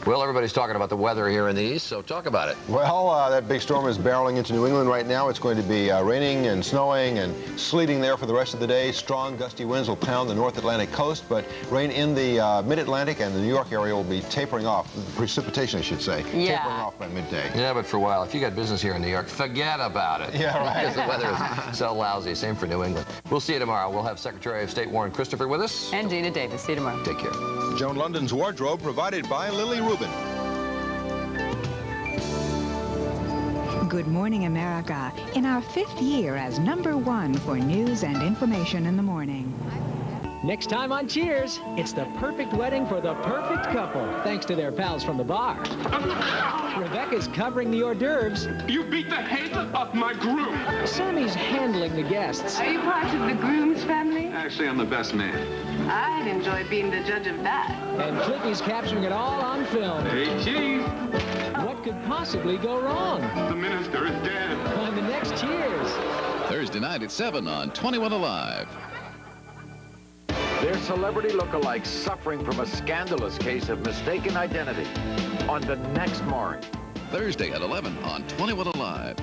Well, everybody's talking about the weather here in the east, so talk about it. Well, that big storm is barreling into New England right now. It's going to be raining and snowing and sleeting there for the rest of the day. Strong gusty winds will pound the North Atlantic coast, but rain in the mid-Atlantic and the New York area will be tapering off. Precipitation, I should say. Yeah. Tapering off by midday. Yeah, but for a while, if you got business here in New York, forget about it. Yeah, right. Because the weather is so lousy. Same for New England. We'll see you tomorrow. We'll have Secretary of State Warren Christopher with us. And Gina Davis. See you tomorrow. Take care. Joan London's wardrobe provided by Lily Rubin. Good morning, America. In our 5th year as #1 for news and information in the morning. Next time on Cheers, it's the perfect wedding for the perfect couple, thanks to their pals from the bar. Rebecca's covering the hors d'oeuvres. You beat the head off my groom. Sammy's handling the guests. Are you part of the groom's family? Actually, I'm the best man. I'd enjoy being the judge of that. And Clicky's capturing it all on film. Hey, Chief. What could possibly go wrong? The minister is dead. On the next Cheers. Thursday night at 7 on 21 Alive. They're celebrity lookalikes suffering from a scandalous case of mistaken identity on the next Maury. Thursday at 11 on 21 Alive.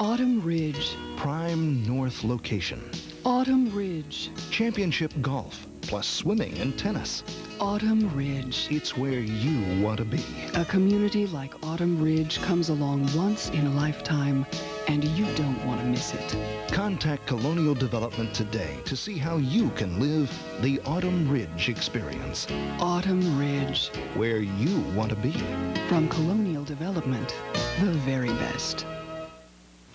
Autumn Ridge. Prime North location. Autumn Ridge. Championship golf, plus swimming and tennis. Autumn Ridge. It's where you want to be. A community like Autumn Ridge comes along once in a lifetime, and you don't want to miss it. Contact Colonial Development today to see how you can live the Autumn Ridge experience. Autumn Ridge. Where you want to be. From Colonial Development, the very best.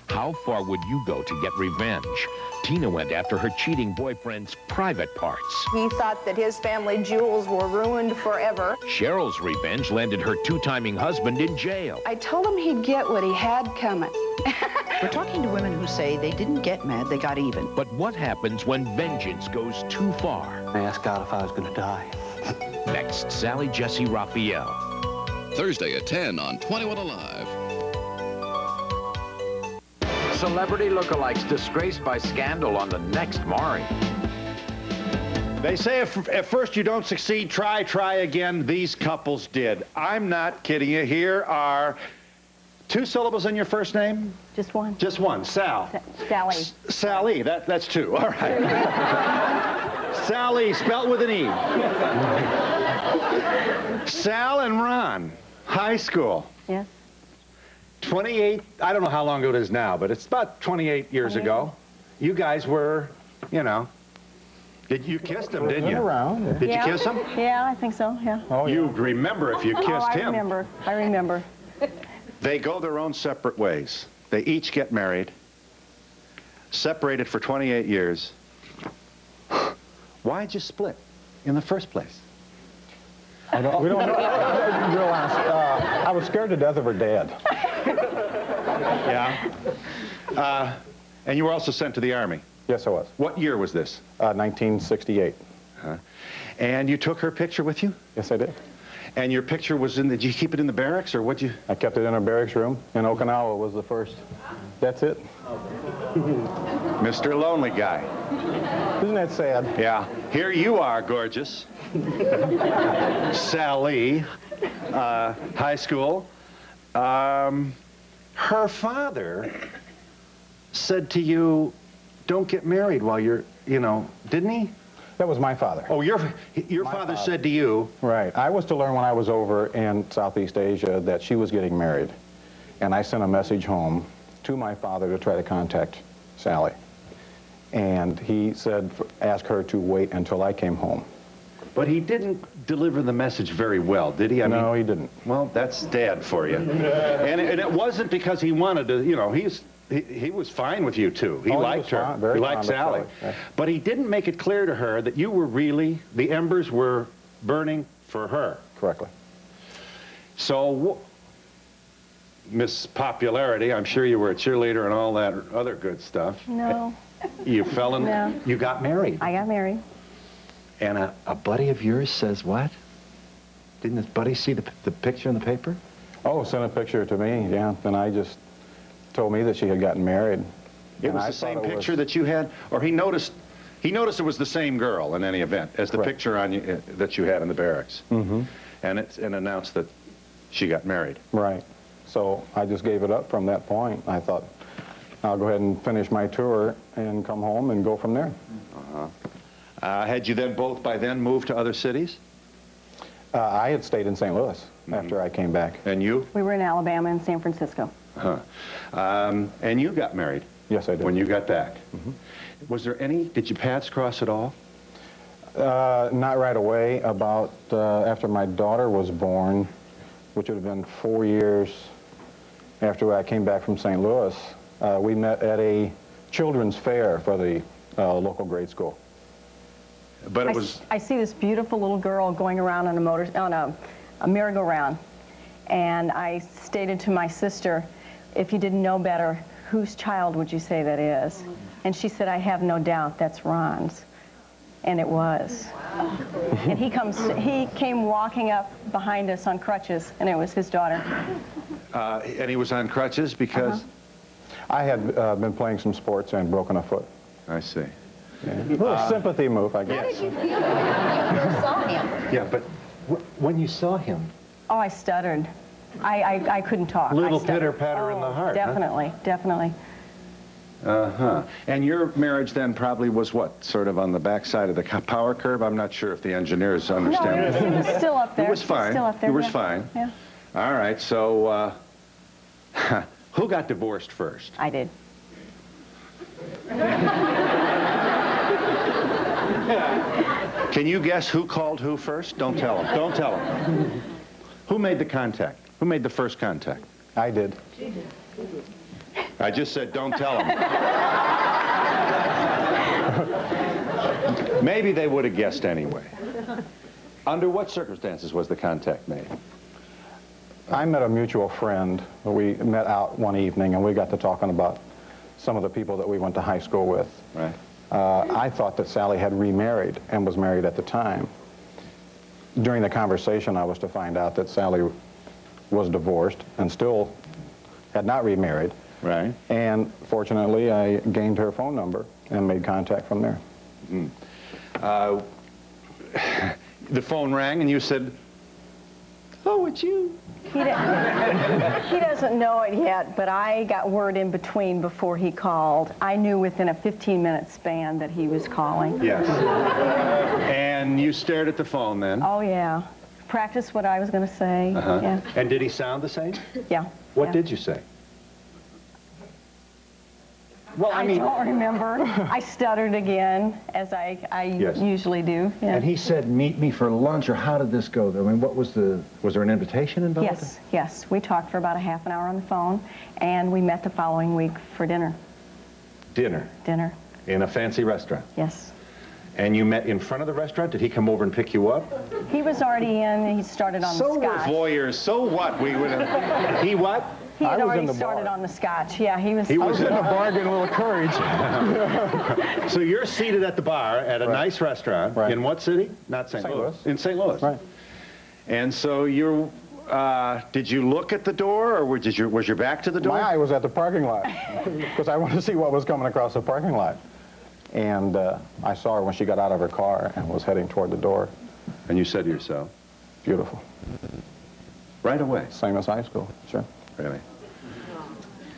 How far would you go to get revenge? Tina went after her cheating boyfriend's private parts. He thought that his family jewels were ruined forever. Cheryl's revenge landed her two-timing husband in jail. I told him he'd get what he had coming. We're talking to women who say they didn't get mad, they got even. But what happens when vengeance goes too far? I asked God if I was going to die. Next, Sally Jesse Raphael. Thursday at 10 on 21 Alive. Celebrity lookalikes disgraced by scandal on the next Maury. They say if at first you don't succeed, try again. These couples did. I'm not kidding you. Here are 2 syllables in your first name? Just one. Just one. Sal. Sally. Sally. That's 2. All right. Sally, spelt with an E. Sal and Ron, high school. Yes. 28, I don't know how long ago it is now, but it's about 28 years ago. You guys were, you know, you kissed him, didn't you? Around. Did you kiss him? Yeah, I think so, yeah. Oh, you remember if you kissed him. I remember. They go their own separate ways. They each get married, separated for 28 years. Why'd you split in the first place? We don't know. Real honest. I was scared to death of her dad. Yeah. And you were also sent to the Army? Yes, I was. What year was this? 1968. And you took her picture with you? Yes, I did. And your picture was in the, did you keep it in the barracks, or what'd you? I kept it in a barracks room, and Okinawa was the first. That's it. Mr. Lonely Guy. Isn't that sad? Yeah. Here you are, gorgeous. Sally, high school. Her father said to you, don't get married while you're, you know, didn't he? That was my father. Oh, your father said to you. Right. I was to learn when I was over in Southeast Asia that she was getting married. And I sent a message home to my father to try to contact Sally. And he said, ask her to wait until I came home. But he didn't deliver the message very well, did he? No, he didn't. Well, that's Dad for you. And it wasn't because he wanted to, you know, he was fine with you two. He liked her. He liked Sally. Yeah. But he didn't make it clear to her that you were really, the embers were burning for her. Correctly. So, Miss Popularity, I'm sure you were a cheerleader and all that other good stuff. No. You fell in, No. You got married. I got married. And a buddy of yours says what? Didn't this buddy see the picture in the paper? Oh, sent a picture to me, yeah. Then I just told me that she had gotten married. It was the same picture that you had? Or he noticed it was the same girl in any event as the picture on you that you had in the barracks? Mm-hmm. and announced that she got married. Right. So I just gave it up from that point. I thought, I'll go ahead and finish my tour and come home and go from there. Had you then both by then moved to other cities? I had stayed in St. Louis after I came back. And you? We were in Alabama and San Francisco. And you got married? Yes, I did. When you got back? Was there any, did your paths cross at all? Not right away. About after my daughter was born, which would have been 4 years after I came back from St. Louis, we met at a children's fair for the local grade school. But it was... I see this beautiful little girl going around on a merry-go-round, and I stated to my sister, if you didn't know better, whose child would you say that is? And she said, I have no doubt that's Ron's. And it was. And he came walking up behind us on crutches, and it was his daughter. And he was on crutches because? I had been playing some sports and broken a foot. I see. Yeah. A little sympathy move, I guess. How did you feel when you first saw him? Yeah, but when you saw him? Oh, I stuttered. I couldn't talk. Little pitter-patter in the heart. Definitely, definitely. And your marriage then probably was what? Sort of on the backside of the power curve? I'm not sure if the engineers understand. No, it was still up there. It was fine. Still up there. It was fine. Yeah. All right, so who got divorced first? I did. Can you guess who called who first? Don't tell them. Don't tell them. Who made the contact? Who made the first contact? I did. I just said don't tell them. Maybe they would have guessed anyway. Under what circumstances was the contact made? I met a mutual friend. We met out one evening, and we got to talking about some of the people that we went to high school with. Right. I thought that Sally had remarried and was married at the time. During the conversation, I was to find out that Sally was divorced and still had not remarried. Right. And fortunately, I gained her phone number and made contact from there. The phone rang and you said, oh, it's you. He doesn't know it yet, but I got word in between before he called. I knew within a 15-minute span that he was calling. Yes. And you stared at the phone then? Oh, yeah. Practice what I was going to say. Yeah. And did he sound the same? Yeah. What did you say? Well, I don't remember. I stuttered again, as I usually do. Yeah. And he said, meet me for lunch, or how did this go? I mean, what was was there an invitation involved? Yes, yes. We talked for about a half an hour on the phone, and we met the following week for dinner. Dinner? Dinner. In a fancy restaurant? Yes. And you met in front of the restaurant? Did he come over and pick you up? He was already in. He started on the scotch. So we're voyeurs. So what? We would have... He what? He had already started on the scotch. Yeah, he was... I was in the bar getting a little courage. So you're seated at the bar at a nice restaurant. Right. In what city? Not St. Louis. In St. Louis. Right. And so you're... did you look at the door, or was your back to the door? My eye was at the parking lot, because I wanted to see what was coming across the parking lot. And I saw her when she got out of her car and was heading toward the door. And you said to yourself? Beautiful. Right away? Same as high school, sure. Really?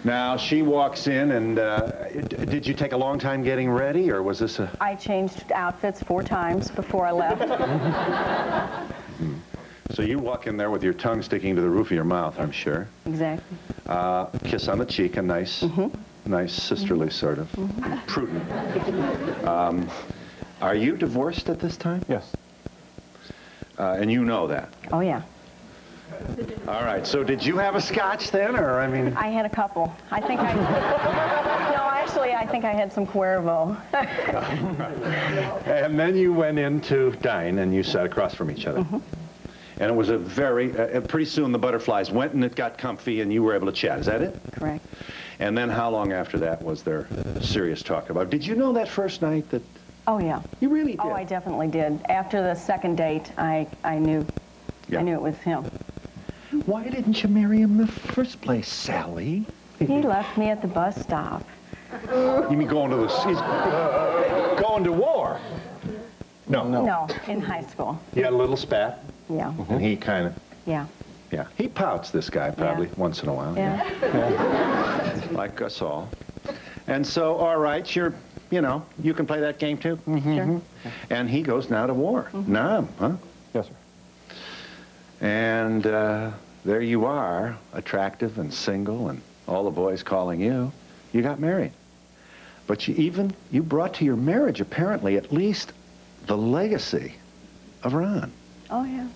Now, she walks in, and did you take a long time getting ready, or was this a... I changed outfits 4 times before I left. So you walk in there with your tongue sticking to the roof of your mouth, I'm sure. Exactly. Kiss on the cheek, a nice, nice sisterly sort of, prudent. Are you divorced at this time? Yes. And you know that? Oh, yeah. All right, so did you have a scotch then, or I mean... I had a couple. I think I... No, actually, I think I had some Cuervo. And then you went in to dine, and you sat across from each other. And it was a very... pretty soon the butterflies went, and it got comfy, and you were able to chat. Is that it? Correct. And then how long after that was there serious talk about? Did you know that first night that... Oh, yeah. You really did? Oh, I definitely did. After the second date, I knew. Yeah. I knew it was him. Why didn't you marry him in the first place, Sally? He left me at the bus stop. You mean going to the... He's going to war? No. No, in high school. You had a little spat? Yeah. And he kind of, Yeah. yeah, he pouts, this guy, probably once in a while. Yeah. Like us all. And so, all right, you can play that game too? Sure. And he goes now to war. Nam, huh? Yes, sir. And there you are, attractive and single, and all the boys calling you. You got married. But you brought to your marriage, apparently, at least the legacy of Ron. Oh, yeah.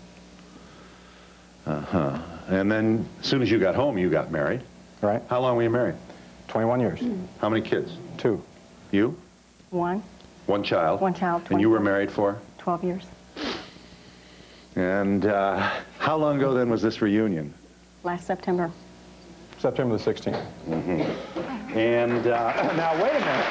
Uh-huh. And then, as soon as you got home, you got married. Right. How long were you married? 21 years. How many kids? 2. You? One child? One child. And you were married for? 12 years. And how long ago then was this reunion? Last September. September the 16th. And now wait a minute.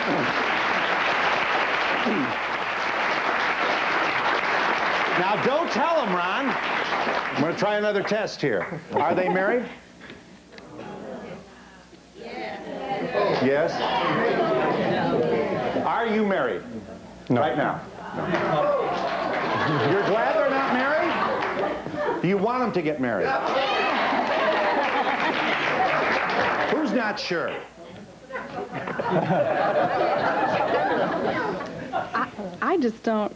Now don't tell him, Ron. I'm going to try another test here. Are they married? Yes? Are you married? No. Right now? No. You're glad they're not married? Do you want them to get married? Who's not sure? I just don't.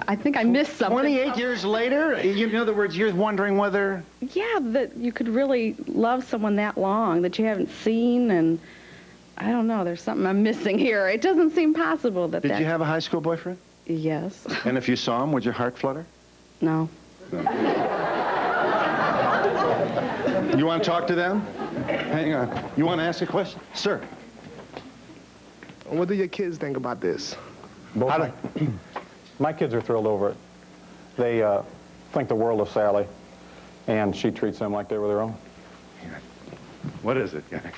I think I missed something. 28 years later? In other words, you're wondering whether... Yeah, that you could really love someone that long that you haven't seen, and I don't know, there's something I'm missing here. It doesn't seem possible that Did you have a high school boyfriend? Yes. And if you saw him, would your heart flutter? No. You want to talk to them? Hang on. You want to ask a question? Sir. What do your kids think about this? My kids are thrilled over it. They think the world of Sally, and she treats them like they were their own. What is it, guy?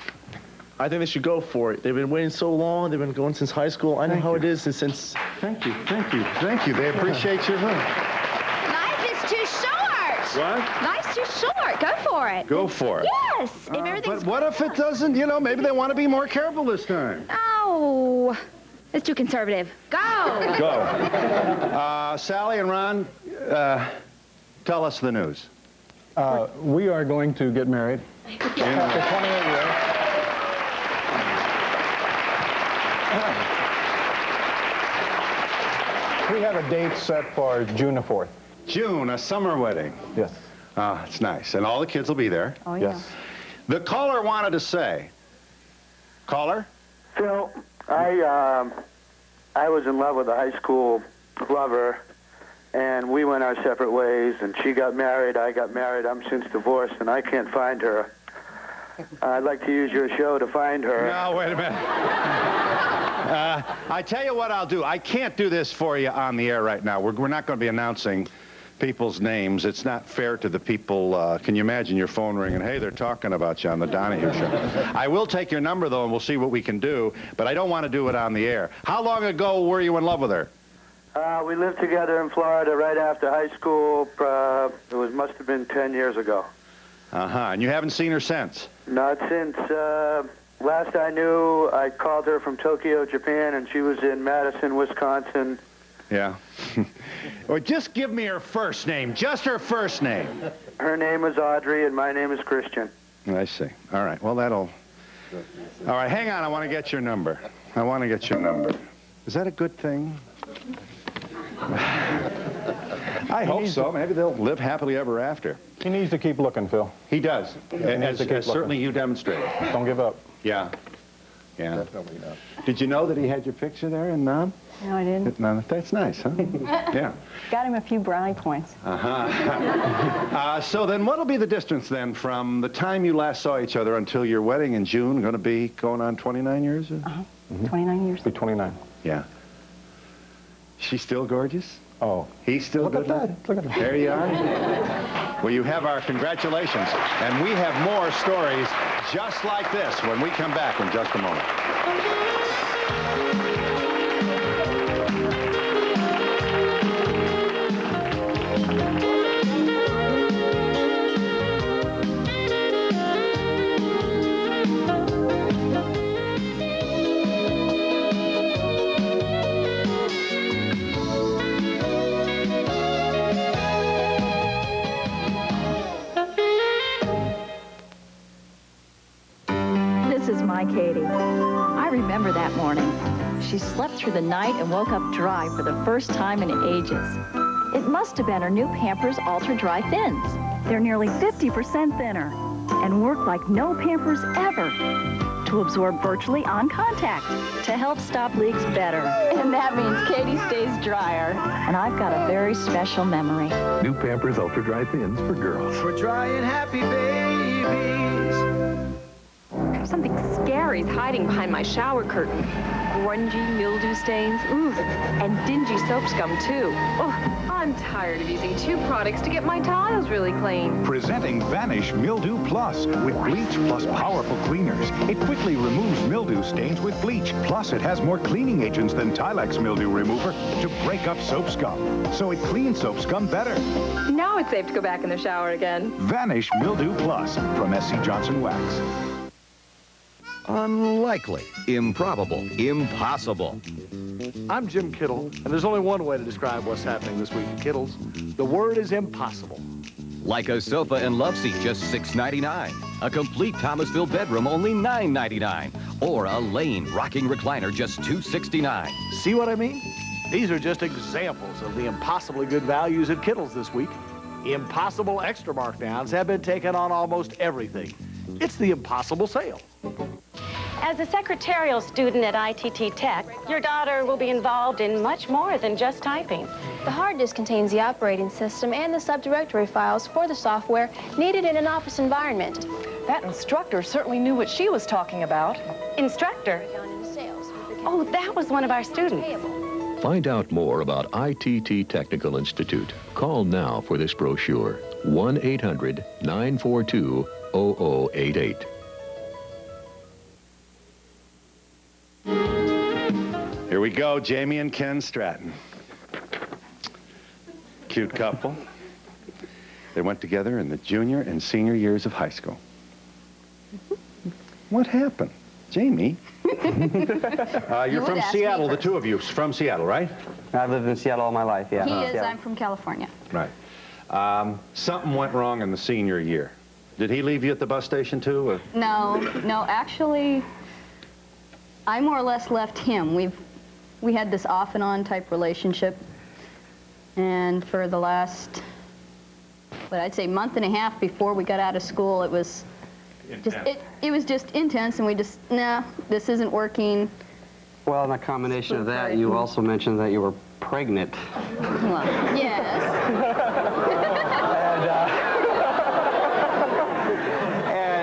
I think they should go for it. They've been waiting so long. They've been going since high school. I know how it is since... Thank you, thank you, thank you. They appreciate your help. Life is too short. What? Life's too short. Go for it. Go for it. Yes. If everything's... But what if it doesn't, maybe they want to be more careful this time. Oh, it's too conservative. Go. Go. Sally and Ron, tell us the news. We are going to get married. After 28 years. We have a date set for June the 4th. June, a summer wedding. Yes. It's nice. And all the kids will be there. Oh, yeah. Yes. The caller wanted to say. Caller? Phil, I was in love with a high school lover, and we went our separate ways, and she got married, I got married. I'm since divorced, and I can't find her. I'd like to use your show to find her. No, wait a minute. I tell you what I'll do. I can't do this for you on the air right now. We're not going to be announcing people's names. It's not fair to the people. Can you imagine your phone ringing? Hey, they're talking about you on the Donahue show. I will take your number, though, and we'll see what we can do, but I don't want to do it on the air. How long ago were you in love with her? We lived together in Florida right after high school. Must have been 10 years ago. Uh-huh. And you haven't seen her since? Not since. Last I knew, I called her from Tokyo, Japan, and she was in Madison, Wisconsin. Yeah. Well, just give me her first name. Just her first name. Her name is Audrey, and my name is Christian. I see. All right. Well, that'll... All right, hang on. I want to get your number. Is that a good thing? I hope so. Maybe they'll live happily ever after. He needs to keep looking, Phil. He does. As certainly you demonstrated. Don't give up. Yeah. Yeah. Definitely not. Did you know that he had your picture there in Nam? No, I didn't. No, that's nice, huh? Yeah. Got him a few brownie points. Uh-huh. So then what'll be the distance then from the time you last saw each other until your wedding in June? Going to be going on 29 years? Uh-huh. 29 years. Be 29. Yeah. She's still gorgeous? Oh. He's still good? Look at that. Look at that. There you are. Well, you have our congratulations. And we have more stories just like this when we come back in just a moment. my Katie. I remember that morning. She slept through the night and woke up dry for the first time in ages. It must have been her new Pampers Ultra Dry Thins. They're nearly 50% thinner and work like no Pampers ever to absorb virtually on contact to help stop leaks better. And that means Katie stays drier. And I've got a very special memory. New Pampers Ultra Dry Thins for girls. We're dry and happy babies. Something scary's hiding behind my shower curtain. Grungy mildew stains, ooh, and dingy soap scum, too. Oh, I'm tired of using two products to get my tiles really clean. Presenting Vanish Mildew Plus with bleach plus powerful cleaners. It quickly removes mildew stains with bleach. Plus, it has more cleaning agents than Tilex Mildew Remover to break up soap scum. So it cleans soap scum better. Now it's safe to go back in the shower again. Vanish Mildew Plus from SC Johnson Wax. Unlikely, improbable, impossible. I'm Jim Kittle, and there's only one way to describe what's happening this week at Kittle's. The word is impossible. Like a sofa and love seat, just $6.99. A complete Thomasville bedroom, only $9.99. Or a Lane rocking recliner, just $2.69. See what I mean? These are just examples of the impossibly good values at Kittle's this week. Impossible extra markdowns have been taken on almost everything. It's the impossible sale. As a secretarial student at ITT Tech, your daughter will be involved in much more than just typing. The hard disk contains the operating system and the subdirectory files for the software needed in an office environment. That instructor certainly knew what she was talking about. Instructor? Oh, that was one of our students. Find out more about ITT Technical Institute. Call now for this brochure. 1-800-942-0088. Here we go, Jamie and Ken Stratton. Cute couple. They went together in the junior and senior years of high school. What happened? Jamie? You're from Seattle, the two of you. From Seattle, right? I've lived in Seattle all my life, yeah. He is. I'm from California. Right. Something went wrong in the senior year. Did he leave you at the bus station, too? Or? No, actually, I more or less left him. We had this off and on type relationship, and for the last, I'd say month and a half before we got out of school, it was it was just intense, and we just, nah, this isn't working. Well, in a combination of that, you also mentioned that you were pregnant. Well, yes.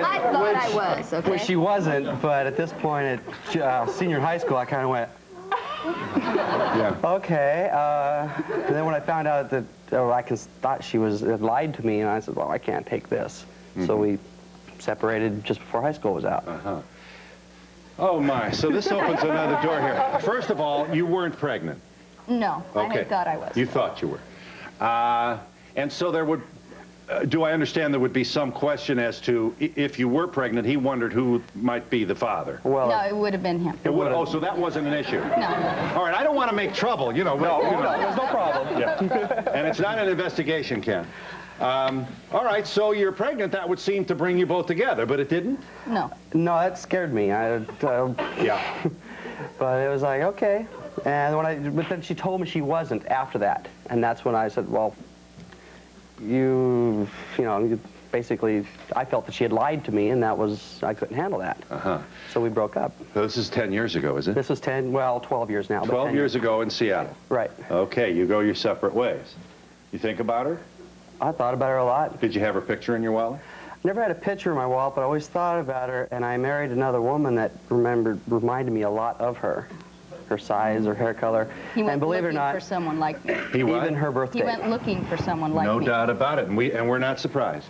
I thought I was, okay? Which she wasn't, but at this point at senior high school, I kind of went, yeah. Okay. And then when I found out that I thought she had lied to me, and I said, well, I can't take this. Mm-hmm. So we separated just before high school was out. Uh-huh. Oh, my. So this opens another door here. First of all, you weren't pregnant. No, okay. I thought I was. You thought you were. And so there would, do I understand there would be some question as to if you were pregnant, he wondered who might be the father? Well, no, it would have been him. It would. Oh, so that wasn't an issue? No. All right, I don't want to make trouble, you know. No, there's no problem. Yeah. And it's not an investigation, Ken. All right, so you're pregnant. That would seem to bring you both together, but it didn't? No. No, that scared me. Yeah. But it was like, okay. And but then she told me she wasn't after that. And that's when I said, well, basically, I felt that she had lied to me, and I couldn't handle that. Uh-huh. So we broke up. So this is 10 years ago, is it? This was 12 years now. 12 years ago in Seattle. Right. Okay, you go your separate ways. You think about her? I thought about her a lot. Did you have her picture in your wallet? Never had a picture in my wallet, but I always thought about her, and I married another woman that reminded me a lot of her. Her size, her hair color. He went and believe it or not, for someone like me. He what? Even her birthday. He went looking for someone like me. No doubt about it, and we're not surprised.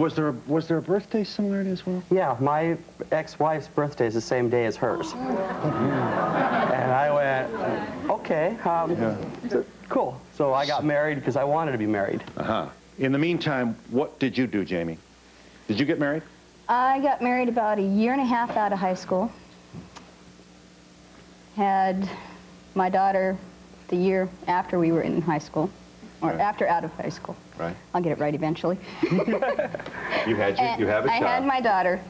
Was there a birthday similarity as well? Yeah, my ex-wife's birthday is the same day as hers. And I went, okay, cool. So I got married because I wanted to be married. Uh-huh. In the meantime, what did you do, Jamie? Did you get married? I got married about a year and a half out of high school. Had my daughter the year after we were in high school. or after out of high school. Right. I'll get it right eventually. You have a child. I had my daughter,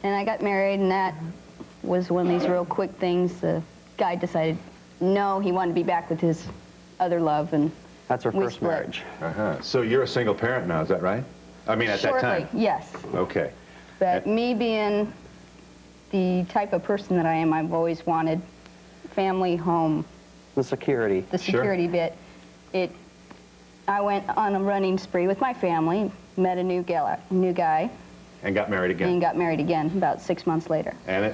and I got married, and that was one of these real quick things. The guy decided, no, he wanted to be back with his other love, and that's her we first split. marriage. So you're a single parent now, is that right? I mean, at Shortly, that time. yes. Okay. But me being the type of person that I am, I've always wanted family, home. The security. The security bit. I went on a running spree with my family, met a new guy. And got married again. And got married again about 6 months later. And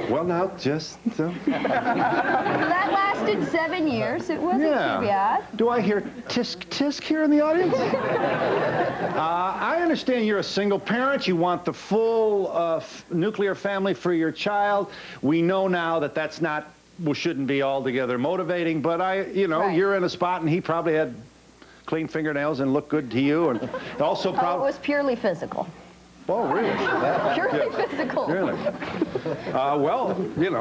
well, now, just... That lasted 7 years. It wasn't too bad. Do I hear tisk here in the audience? I understand you're a single parent. You want the full nuclear family for your child. We know now that that's not, shouldn't be altogether motivating, but you're in a spot, and he probably had clean fingernails and looked good to you, and also probably... it was purely physical. Oh, really? Purely physical. Really? Well,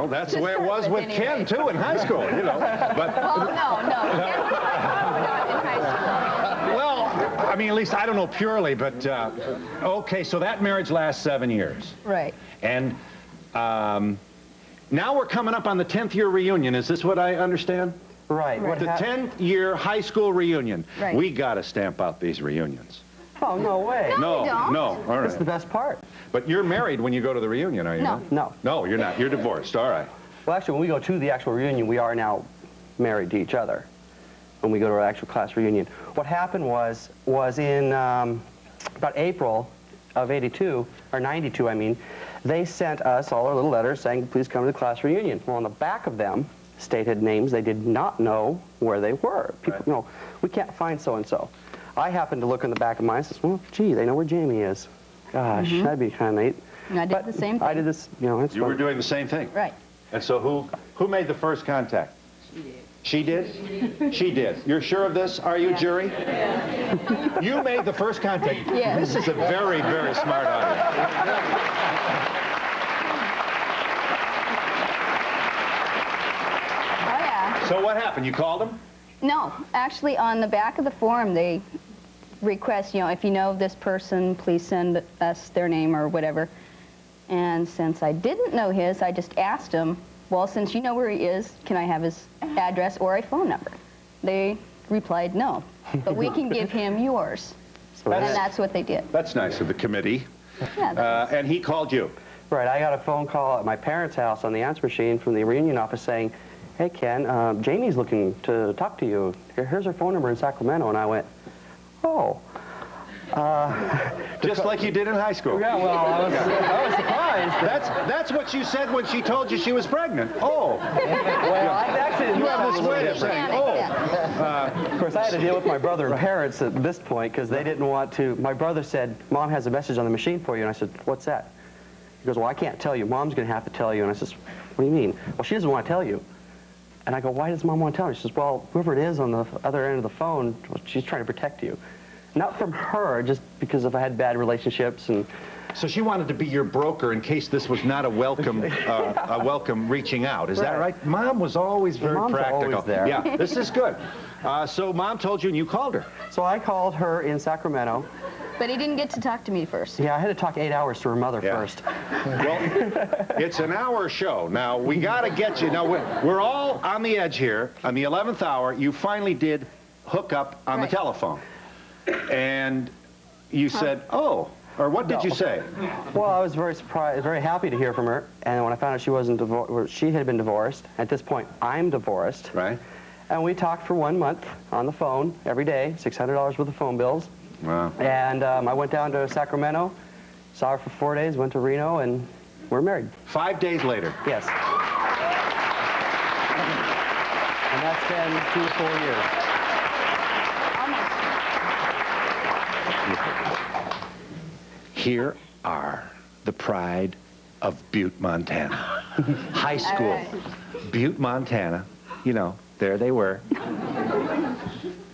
that's the way it was with Ken, too, in high school, But, well, no. Ken was my confidant in high school. Well, I mean, at least I don't know purely, but, okay, so that marriage lasts 7 years. Right. And now we're coming up on the 10th year reunion. Is this what I understand? Right. The 10th year high school reunion. Right. We got to stamp out these reunions. Oh, no way. No, you don't. No, all right. That's the best part. But you're married when you go to the reunion, are you? No. Not? No, you're not. You're divorced. All right. Well, actually, when we go to the actual reunion, we are now married to each other. When we go to our actual class reunion. What happened was in about April of 82, or 92, I mean, they sent us all our little letters saying, please come to the class reunion. Well, on the back of them stated names they did not know where they were. People, we can't find so-and-so. I happened to look in the back of mine and says, well, gee, they know where Jamie is. Gosh, that'd be kind of neat. And I did the same thing. I did this, it's You were doing the same thing? Right. And so who made the first contact? She did. She did? She did. You're sure of this? Are you, jury? Yeah. You made the first contact? Yes. This is a very, very smart audience. So what happened? You called him? No, actually on the back of the form they request, if you know this person, please send us their name or whatever. And since I didn't know his, I just asked him, well, since you know where he is, can I have his address or a phone number? They replied, no, but we can give him yours. And that's what they did. That's nice of the committee. Yeah, and he called you? Right, I got a phone call at my parents' house on the answer machine from the reunion office saying, hey, Ken, Jamie's looking to talk to you. Here's her phone number in Sacramento. And I went, oh. Just like you did in high school. Yeah, well, I was surprised. That's what you said when she told you she was pregnant. Oh. Well, I actually didn't You have this way of saying, oh. Of course, I had to deal with my brother and parents at this point because they didn't want to. My brother said, Mom has a message on the machine for you. And I said, what's that? He goes, well, I can't tell you. Mom's going to have to tell you. And I says, what do you mean? Well, she doesn't want to tell you. And I go, why does Mom want to tell me? She says, well, whoever it is on the other end of the phone, she's trying to protect you. Not from her, just because if I had bad relationships and... So she wanted to be your broker in case this was not a welcome reaching out. Is that right? Mom was always very practical. Always there. Yeah, this is good. So Mom told you and you called her. So I called her in Sacramento. But he didn't get to talk to me first. Yeah, I had to talk 8 hours to her mother first. Well, it's an hour show. Now, we got to get you. Now, we're all on the edge here. On the 11th hour, you finally did hook up on the telephone. And you said, oh, or what did you say? Well, I was very surprised, very happy to hear from her. And when I found out she wasn't divorced, she had been divorced. At this point, I'm divorced. Right. And we talked for 1 month on the phone every day, $600 worth of phone bills. Wow. And I went down to Sacramento, saw her for 4 days, went to Reno, and we're married. 5 days later? Yes. And that's been 2 to 4 years. Here are the pride of Butte, Montana. High school, right. Butte, Montana. There they were.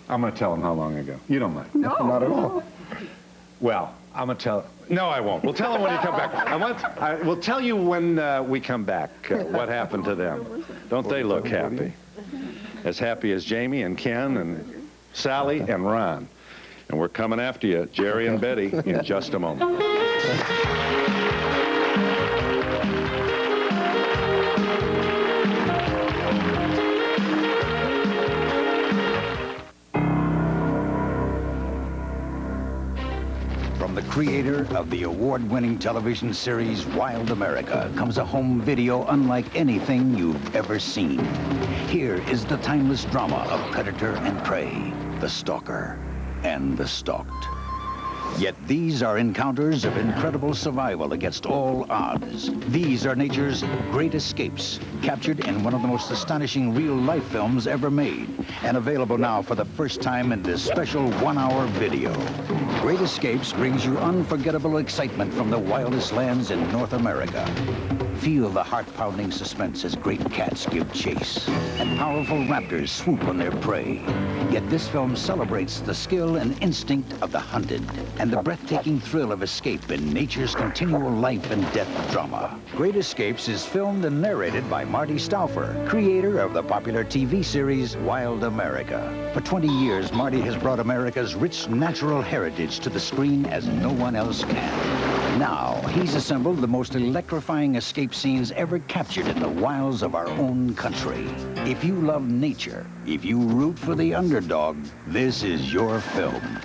I'm going to tell them how long ago. You don't mind? No. Not at all. Well, I'm going to tell... No, I won't. We'll tell them when you come back. We'll tell you when we come back what happened to them. Don't they look happy? As happy as Jamie and Ken and Sally and Ron. And we're coming after you, Jerry and Betty, in just a moment. From the creator of the award-winning television series Wild America comes a home video unlike anything you've ever seen. Here is the timeless drama of predator and prey, the stalker and the stalked. Yet these are encounters of incredible survival against all odds. These are nature's great escapes, captured in one of the most astonishing real-life films ever made, and available now for the first time in this special one-hour video. Great Escapes brings you unforgettable excitement from the wildest lands in North America. Feel the heart-pounding suspense as great cats give chase and powerful raptors swoop on their prey. Yet this film celebrates the skill and instinct of the hunted and the breathtaking thrill of escape in nature's continual life and death drama. Great Escapes is filmed and narrated by Marty Stauffer, creator of the popular TV series Wild America. For 20 years, Marty has brought America's rich natural heritage to the screen as no one else can. Now, he's assembled the most electrifying escape scenes ever captured in the wilds of our own country. If you love nature, if you root for the underdog, this is your film.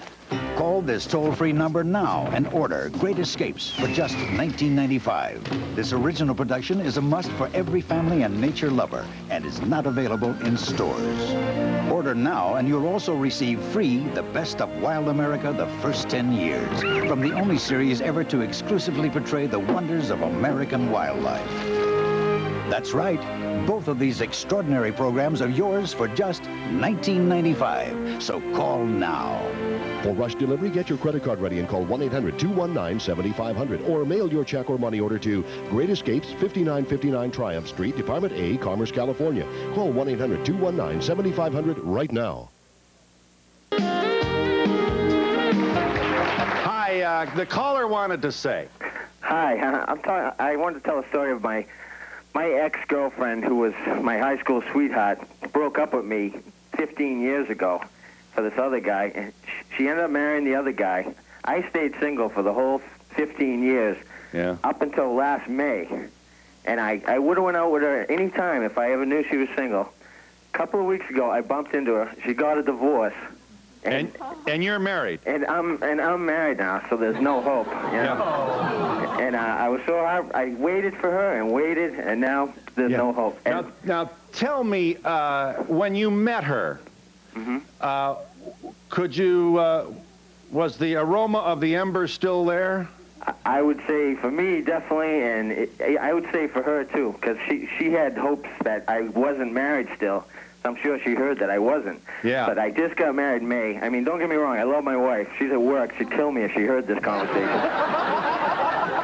Call this toll-free number now and order Great Escapes for just $19.95. This original production is a must for every family and nature lover and is not available in stores. Order now and you'll also receive free the best of Wild America the first 10 years, from the only series ever to exclusively portray the wonders of American wildlife. That's right. Both of these extraordinary programs are yours for just $19.95. So call now. For rush delivery, get your credit card ready and call 1-800-219-7500 or mail your check or money order to Great Escapes, 5959 Triumph Street, Department A, Commerce, California. Call 1-800-219-7500 right now. Hi, the caller wanted to say. Hi, I wanted to tell a story of my ex-girlfriend, who was my high school sweetheart, broke up with me 15 years ago for this other guy, and she ended up marrying the other guy. I stayed single for the whole 15 years, up until last May, and I would have went out with her any time if I ever knew she was single. A couple of weeks ago, I bumped into her. She got a divorce. And you're married. And I'm married now, so there's no hope. You know? And I was so hard. I waited for her and waited, and now there's no hope. And Now tell me, when you met her, could you? Was the aroma of the embers still there? I would say for me, definitely, and I would say for her too, because she had hopes that I wasn't married still. I'm sure she heard that I wasn't. Yeah. But I just got married in May. I mean, don't get me wrong. I love my wife. She's at work. She'd kill me if she heard this conversation.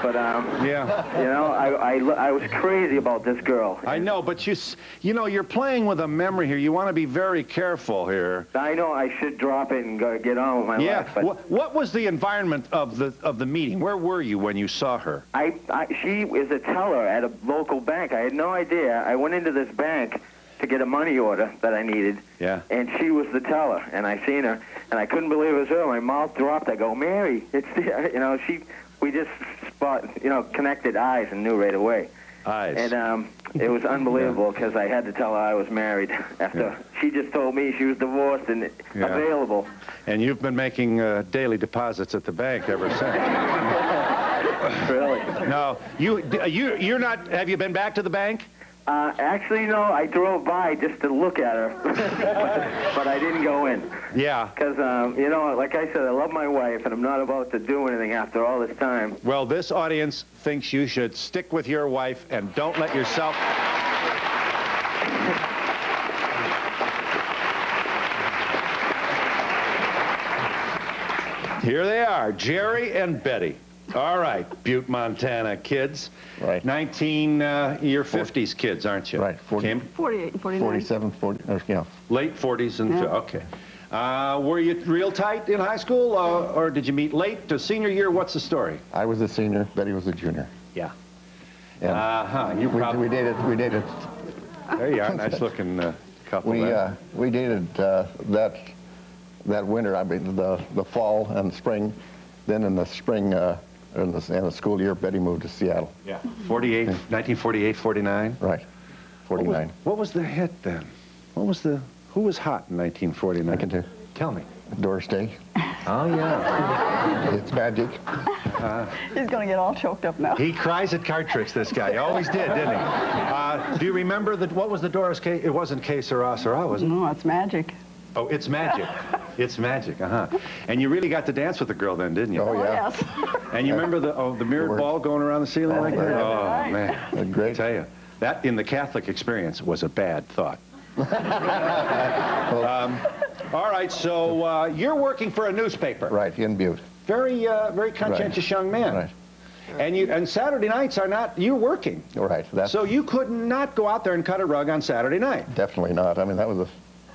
But, you know, I was crazy about this girl. I know, but you know, you're playing with a memory here. You want to be very careful here. I know I should drop it and go get on with my life. But what was the environment of the meeting? Where were you when you saw her? She was a teller at a local bank. I had no idea. I went into this bank to get a money order that I needed. Yeah. And she was the teller, and I seen her, and I couldn't believe it was her. My mouth dropped. I go, Mary, it's the, you know, we just connected eyes and knew right away. Eyes. And it was unbelievable because I had to tell her I was married after she just told me she was divorced and available. And you've been making daily deposits at the bank ever since. Really? No, you're not. Have you been back to the bank? Actually, no. I drove by just to look at her, but I didn't go in. Yeah. Because, you know, like I said, I love my wife, and I'm not about to do anything after all this time. Well, this audience thinks you should stick with your wife and don't let yourself... Here they are, Jerry and Betty. All right, Butte, Montana kids. Right. You're 50s kids, aren't you? Right. 48 and 49. 47, 40, yeah. Late 40s and, okay. Were you real tight in high school, or did you meet late to senior year? What's the story? I was a senior, Betty was a junior. Yeah. And You probably... we dated. There you are, nice looking couple. We dated that that winter, I mean, the fall and spring, then in the spring, in the school year, Betty moved to Seattle. Yeah. 1948, 49? Right. 49. What was the hit then? Who was hot in 1949? I can tell me. Doris Day. Oh, yeah. It's magic. He's going to get all choked up now. He cries at card tricks, this guy. He always did, didn't he? Do you remember what was the Doris K? It wasn't K Sarah Sarah, was it? No, it's magic. Oh, it's magic. It's magic, And you really got to dance with the girl then, didn't you? Oh, yeah. Yes. And you remember the mirrored ball going around the ceiling like that? Oh, man. Great. I tell you, that in the Catholic experience was a bad thought. All right, so you're working for a newspaper. Right, in Butte. Very conscientious young man. Right. And Saturday nights are not, you're working. Right. So you could not go out there and cut a rug on Saturday night. Definitely not. I mean, that was a...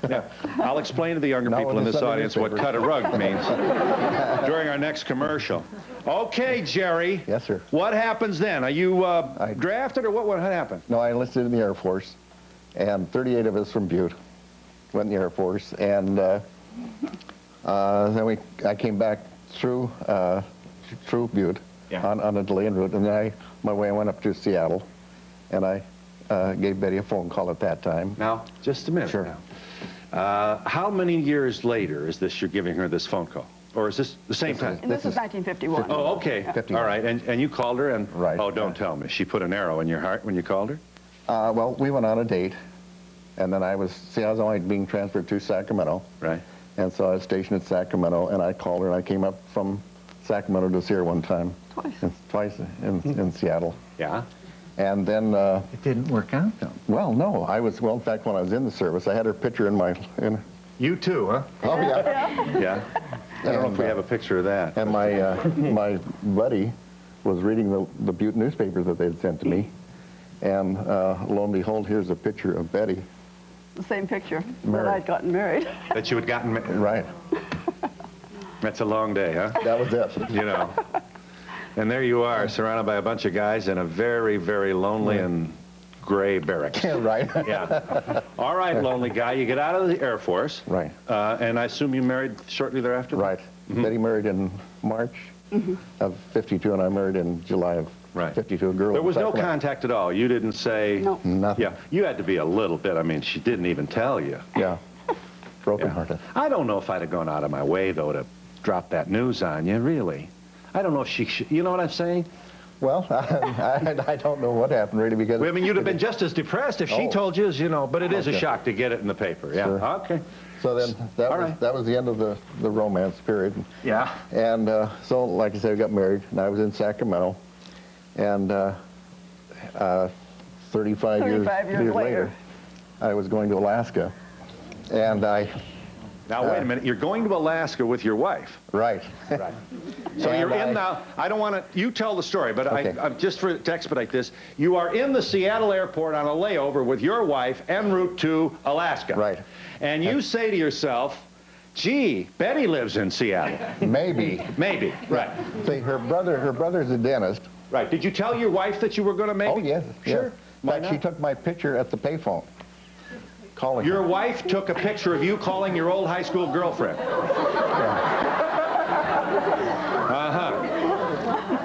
Yeah. I'll explain to the younger people in this audience what cut a rug means during our next commercial. Okay, Jerry. Yes, sir. What happens then? Are you drafted or what happened? No, I enlisted in the Air Force, and 38 of us from Butte went in the Air Force, and then I came back through Butte on a delayed route, and then my way I went up to Seattle, and I gave Betty a phone call at that time. Now, just a minute. Sure. Now. How many years later is this you're giving her this phone call? Or is this the same time? This is 1951. Oh, okay. All right. And you called her and... Right. Oh, don't tell me. She put an arrow in your heart when you called her? Well, we went on a date, and then I was only being transferred to Sacramento. Right. And so I was stationed at Sacramento, and I called her, and I came up from Sacramento to see her one time. Twice in Seattle. Yeah. And then... it didn't work out, though. Well, no. Well, in fact, when I was in the service, I had her picture in my... You too, huh? Oh, yeah. Yeah. I don't know if we have a picture of that. And my buddy was reading the Butte newspaper that they'd sent to me, and lo and behold, here's a picture of Betty. The same picture Married. that I'd gotten married. That you had gotten married? Right. That's a long day, huh? That was it. You know. And there you are, surrounded by a bunch of guys in a very, very lonely and gray barracks. Yeah, right. Yeah. All right, lonely guy. You get out of the Air Force. Right. And I assume you married shortly thereafter? Right. Betty married in March of 52, and I married in July of 52, a girl. There was no contact at all. You didn't say... No. Nothing. Yeah. You had to be a little bit. I mean, she didn't even tell you. Yeah. Broken-hearted. I don't know if I'd have gone out of my way, though, to drop that news on you, really. I don't know if she should, you know what I'm saying? Well, I don't know what happened, really, because... Well, I mean, you'd have been just as depressed if she told you, as you know, but it is a shock to get it in the paper. Yeah, Sure. Okay. So then that was the end of the romance period. Yeah. And so, like I said, we got married, and I was in Sacramento, and 35 years later, I was going to Alaska, and I... Now, wait a minute. You're going to Alaska with your wife. Right. Right. So you're in now. I don't want to... You tell the story, but Okay. just to expedite this, you are in the Seattle airport on a layover with your wife en route to Alaska. Right. And you say to yourself, gee, Betty lives in Seattle. Maybe. Maybe. Right. See, her brother's a dentist. Right. Did you tell your wife that you were going to maybe? Oh, yes. Sure. Yes. In fact, she took my picture at the payphone. Calling Your her. wife took a picture of you calling your old high school girlfriend.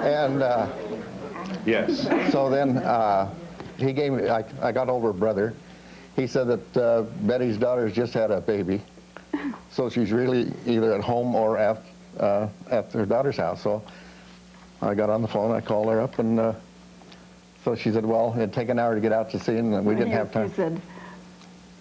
And yes. So then he gave me, I got over her brother. He said that Betty's daughter's just had a baby, so she's really either at home or at her daughter's house. So I got on the phone, I called her up, and so she said, well, it'd take an hour to get out to see, and we didn't have time. He said,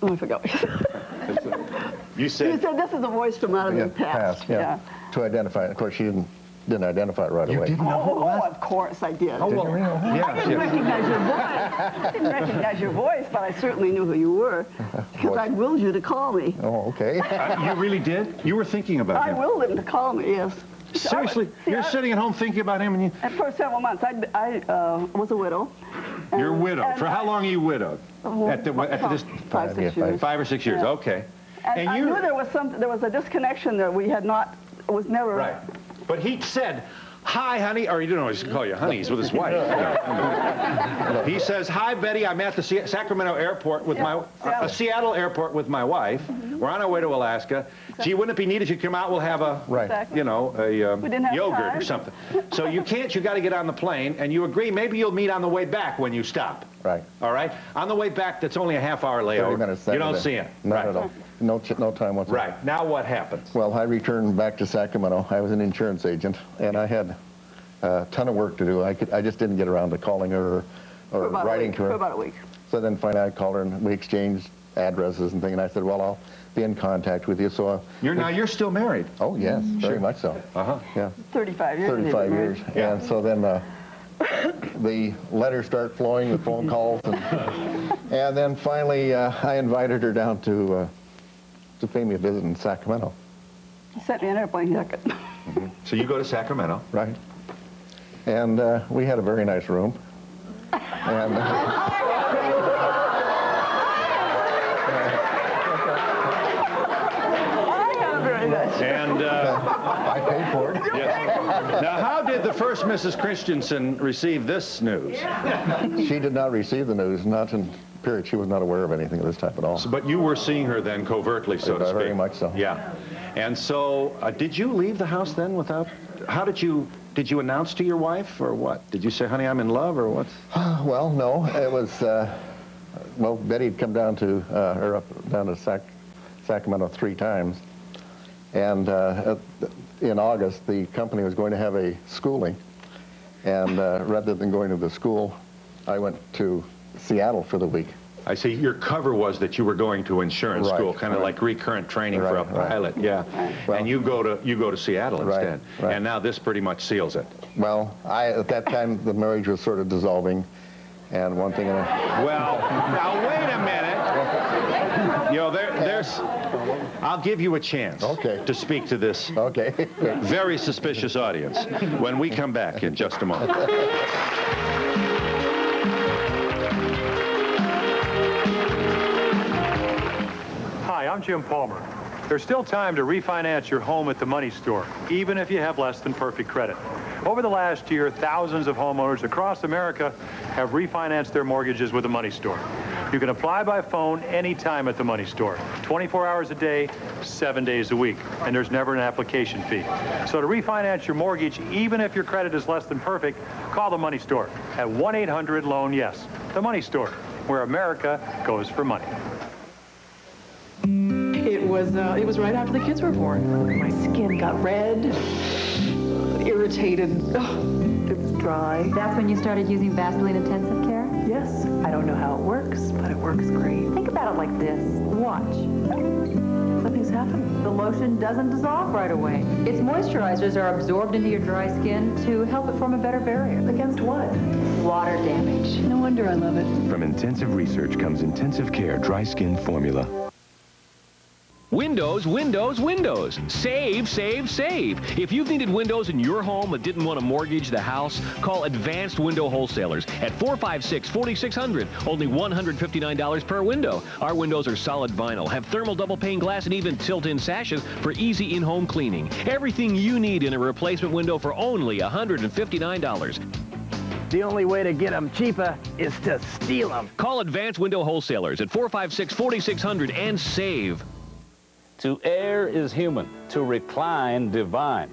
oh, I forgot what you said. You said... He said, this is a voice from out of the past. Yeah. To identify it. Of course, she didn't identify it right away. Didn't know who it was? Of course I did. Oh, well, I didn't recognize your voice. I didn't recognize your voice, but I certainly knew who you were, because I'd willed you to call me. Oh, okay. You really did? You were thinking about him? I willed him to call me, yes. Seriously? You're sitting at home thinking about him, and you... For several months. I was a widow. You're widowed. For how long are you widowed? At this 5, 6 years. 5 or 6 years. Yeah. Okay. And I knew there was a disconnection there. We had not. It was never. Right. But he said, Hi, honey, or you don't know, he's gonna call you honey, he's with his wife. He says, hi, Betty, I'm at the Sacramento airport with Seattle airport with my wife. We're on our way to Alaska. Gee, wouldn't it be neat if you come out, we'll have a, you know, a yogurt or something. So you can't, you got to get on the plane, and you agree maybe you'll meet on the way back when you stop. Right. All right? On the way back, that's only a half-hour layover. 30 minutes. You don't see him. Not at all. No time whatsoever. Right. Now what happens? Well, I returned back to Sacramento. I was an insurance agent, and I had a ton of work to do. I just didn't get around to calling her or writing to her. For about a week. So then finally I called her, and we exchanged addresses and things, and I said, well, I'll be in contact with you. So you're still married? Oh, yes, very much so. Uh-huh. Yeah. 35 years. 35 years. Yeah. And so then the letters start flowing, the phone calls, and then finally I invited her down to pay me a visit in Sacramento. He sent me an airplane ticket. So you go to Sacramento. Right. And we had a very nice room. And I paid for it. Yes. Now, how did the first Mrs. Christensen receive this news? She did not receive the news, not in period. She was not aware of anything of this type at all. So, but you were seeing her then covertly, so to speak. Very much so. Yeah. And so, did you leave the house then without? How did you announce to your wife, or what? Did you say, honey, I'm in love, or what? Well, no. It was, well, Betty had come down to, down to Sacramento 3 times. And in August, the company was going to have a schooling. And rather than going to the school, I went to Seattle for the week. I see. Your cover was that you were going to insurance school, kind of like recurrent training for a pilot. Yeah. Well, and you go to Seattle instead. Right. And now this pretty much seals it. Well, at that time the marriage was sort of dissolving, and one thing. Well, now wait a minute. You know, there's. I'll give you a chance. To speak to this. Very suspicious audience when we come back in just a moment. Hi, I'm Jim Palmer. There's still time to refinance your home at the money store, even if you have less than perfect credit. Over the last year, thousands of homeowners across America have refinanced their mortgages with the money store. You can apply by phone anytime at the money store, 24 hours a day, 7 days a week, and there's never an application fee. So to refinance your mortgage, even if your credit is less than perfect, call the money store at 1-800-LOAN-YES. The money store, where America goes for money. It was right after the kids were born. My skin got red, irritated. It was dry. That's when you started using Vaseline Intensive Care? Yes. I don't know how it works, but it works great. Think about it like this. Watch. Something's happening. The lotion doesn't dissolve right away. Its moisturizers are absorbed into your dry skin to help it form a better barrier. Against what? Water damage. No wonder I love it. From Intensive Research comes Intensive Care Dry Skin Formula. Windows, windows, windows. Save, save, save. If you've needed windows in your home but didn't want to mortgage the house, call Advanced Window Wholesalers at 456-4600. Only $159 per window. Our windows are solid vinyl, have thermal double pane glass, and even tilt-in sashes for easy in-home cleaning. Everything you need in a replacement window for only $159. The only way to get them cheaper is to steal them. Call Advanced Window Wholesalers at 456-4600 and save. To err is human, to recline divine.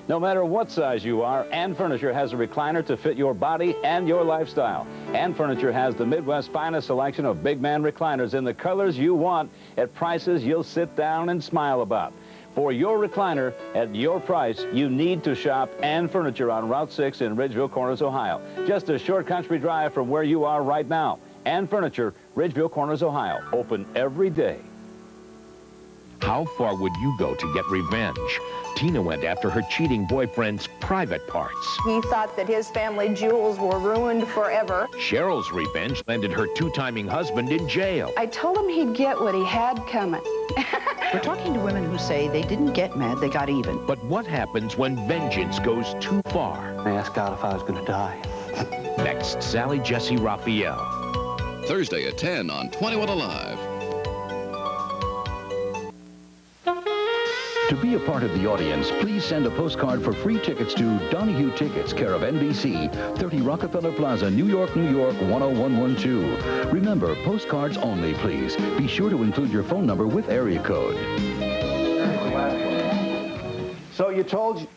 No matter what size you are, Ann Furniture has a recliner to fit your body and your lifestyle. Ann Furniture has the Midwest's finest selection of big man recliners in the colors you want at prices you'll sit down and smile about. For your recliner at your price, you need to shop Ann Furniture on Route 6 in Ridgeville Corners, Ohio. Just a short country drive from where you are right now. Ann Furniture, Ridgeville Corners, Ohio. Open every day. How far would you go to get revenge? Tina went after her cheating boyfriend's private parts. He thought that his family jewels were ruined forever. Cheryl's revenge landed her two-timing husband in jail. I told him he'd get what he had coming. We're talking to women who say they didn't get mad, they got even. But what happens when vengeance goes too far? I asked God if I was going to die. Next, Sally Jesse Raphael. Thursday at 10 on 21 Alive. To be a part of the audience, please send a postcard for free tickets to Donahue Tickets, care of NBC, 30 Rockefeller Plaza, New York, New York, 10112. Remember, postcards only, please. Be sure to include your phone number with area code. So you told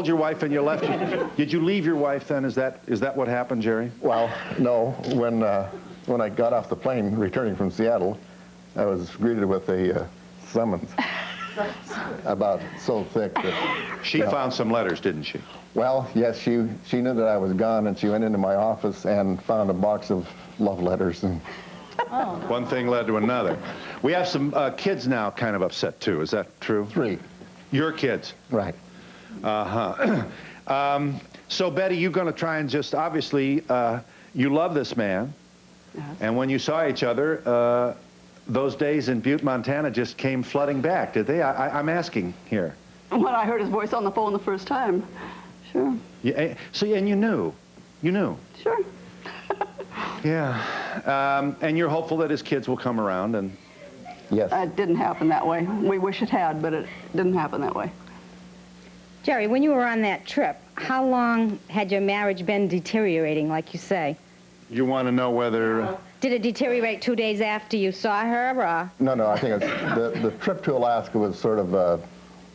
your wife and you left. Did you leave your wife then? Is that what happened, Jerry? Well, no. When I got off the plane returning from Seattle, I was greeted with a summons. About so thick that... She found some letters, didn't she? Well, yes, she knew that I was gone, and she went into my office and found a box of love letters. And one thing led to another. We have some kids now kind of upset, too. Is that true? 3. Your kids? Right. So, Betty, you're going to try and just, obviously, you love this man. Yes. And when you saw each other, those days in Butte, Montana just came flooding back, did they? I'm asking here. When I heard his voice on the phone the first time, sure. Yeah, so, and you knew? You knew? Sure. Yeah. And you're hopeful that his kids will come around and... Yes. It didn't happen that way. We wish it had, but it didn't happen that way. Jerry, when you were on that trip, how long had your marriage been deteriorating, like you say? You want to know whether... Did it deteriorate 2 days after you saw her, or...? No, I think it's, the trip to Alaska was sort of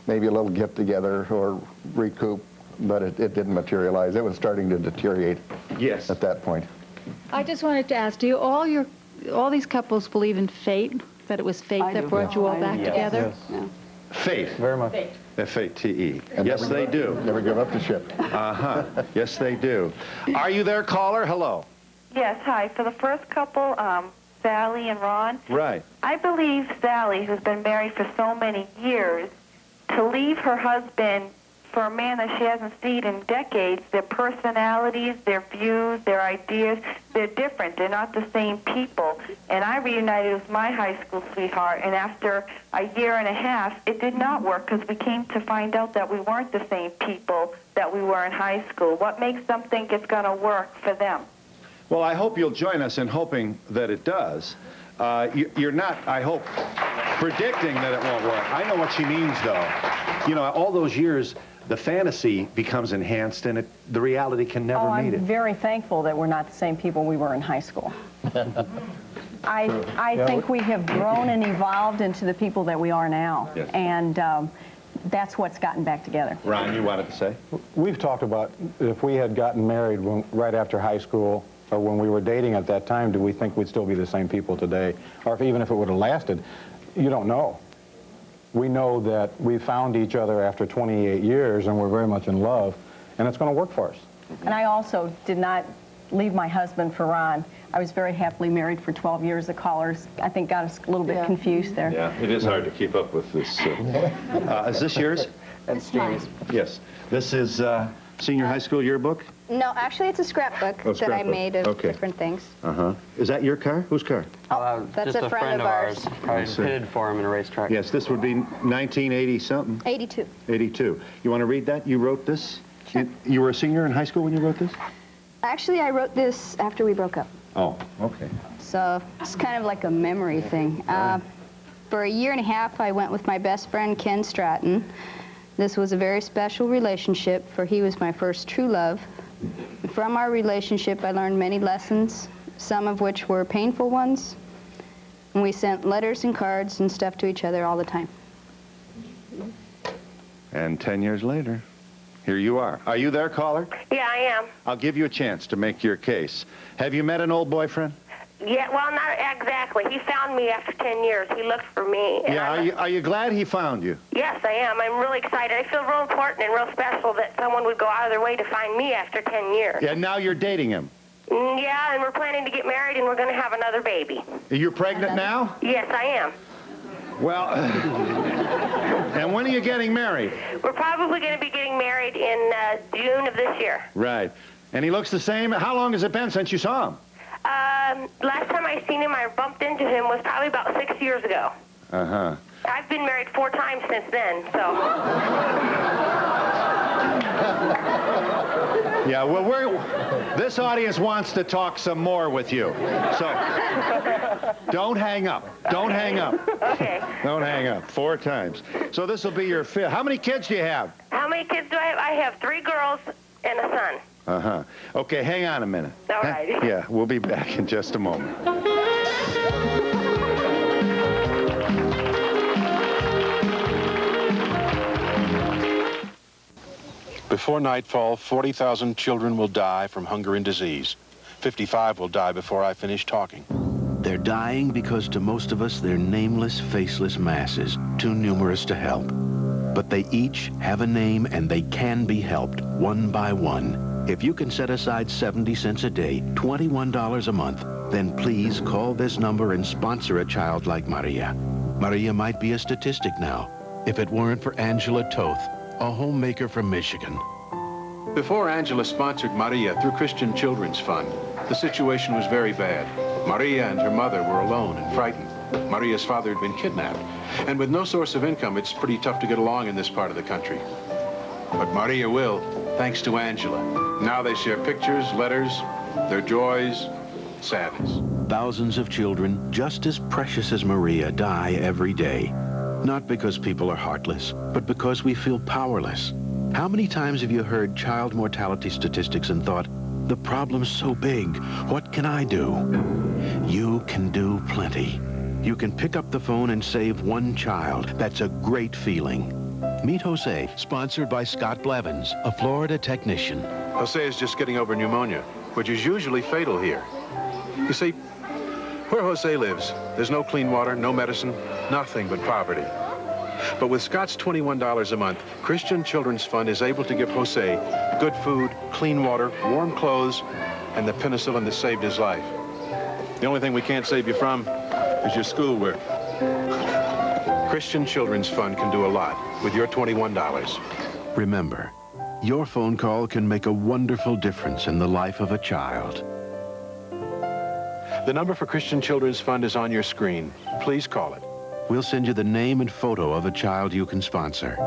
maybe a little get-together or recoup, but it didn't materialize. It was starting to deteriorate. Yes. At that point. I just wanted to ask, do all these couples believe in fate? That it was fate that brought you all back together? Yes. Yeah. Fate. Very much. F-A-T-E. Yes, they do. Never give up the ship. Uh-huh. Yes, they do. Are you there, caller? Hello. Yes, hi. For the first couple, Sally and Ron. Right. I believe Sally, who's been married for so many years, to leave her husband for a man that she hasn't seen in decades, their personalities, their views, their ideas, they're different. They're not the same people. And I reunited with my high school sweetheart, and after a year and a half, it did not work because we came to find out that we weren't the same people that we were in high school. What makes them think it's going to work for them? Well, I hope you'll join us in hoping that it does. You're not, I hope, predicting that it won't work. I know what she means, though. You know, all those years, the fantasy becomes enhanced, and the reality can never meet it. I'm very thankful that we're not the same people we were in high school. I think we have grown and evolved into the people that we are now, yes. And that's what's gotten back together. Ron, you wanted to say? We've talked about if we had gotten married right after high school, or when we were dating at that time, do we think we'd still be the same people today? Or even if it would have lasted, you don't know. We know that we found each other after 28 years and we're very much in love, and it's going to work for us. And I also did not leave my husband for Ron. I was very happily married for 12 years. The callers, I think, got us a little bit confused there. Yeah, it is hard to keep up with this. Is this yours? That's James. Yes. This is senior high school yearbook? No, actually, it's a scrapbook that I made of different things. Uh-huh. Is that your car? Whose car? That's a friend of ours. Probably pitted for him in a racetrack. Yes, this would be 1980-something. 82. 82. You want to read that? You wrote this? Sure. You were a senior in high school when you wrote this? Actually, I wrote this after we broke up. Oh, okay. So it's kind of like a memory thing. For a year and a half, I went with my best friend, Ken Stratton. This was a very special relationship, for he was my first true love. From our relationship, I learned many lessons, some of which were painful ones. And we sent letters and cards and stuff to each other all the time. And 10 years later, here you are. Are you there, caller? Yeah, I am. I'll give you a chance to make your case. Have you met an old boyfriend? Yeah, well, not exactly. He found me after 10 years. He looked for me. Yeah, are you glad he found you? Yes, I am. I'm really excited. I feel real important and real special that someone would go out of their way to find me after 10 years. Yeah, now you're dating him. Yeah, and we're planning to get married, and we're going to have another baby. You're pregnant now? Yes, I am. Well, and when are you getting married? We're probably going to be getting married in June of this year. Right. And he looks the same? How long has it been since you saw him? Last time I seen him, I bumped into him, was probably about 6 years ago. Uh-huh. I've been married 4 times since then, so... Yeah, well, this audience wants to talk some more with you. So, don't hang up. Don't hang up. Okay. Don't hang up. 4 times. So this will be your 5th. How many kids do you have? How many kids do I have? I have 3 girls and a son. Uh-huh. Okay, hang on a minute. All right. Yeah, we'll be back in just a moment. Before nightfall, 40,000 children will die from hunger and disease. 55 will die before I finish talking. They're dying because to most of us, they're nameless, faceless masses, too numerous to help. But they each have a name and they can be helped one by one. If you can set aside 70 cents a day, $21 a month, then please call this number and sponsor a child like Maria. Maria might be a statistic now, if it weren't for Angela Toth, a homemaker from Michigan. Before Angela sponsored Maria through Christian Children's Fund, the situation was very bad. Maria and her mother were alone and frightened. Maria's father had been kidnapped, and with no source of income, it's pretty tough to get along in this part of the country. But Maria will, thanks to Angela. Now they share pictures, letters, their joys, sadness. Thousands of children, just as precious as Maria, die every day. Not because people are heartless, but because we feel powerless. How many times have you heard child mortality statistics and thought, the problem's so big, what can I do? You can do plenty. You can pick up the phone and save 1 child. That's a great feeling. Meet Jose, sponsored by Scott Blevins, a Florida technician. Jose is just getting over pneumonia, which is usually fatal here. You see, where Jose lives, there's no clean water, no medicine, nothing but poverty. But with Scott's $21 a month, Christian Children's Fund is able to give Jose good food, clean water, warm clothes, and the penicillin that saved his life. The only thing we can't save you from is your schoolwork. Christian Children's Fund can do a lot with your $21. Remember, your phone call can make a wonderful difference in the life of a child. The number for Christian Children's Fund is on your screen. Please call it. We'll send you the name and photo of a child you can sponsor.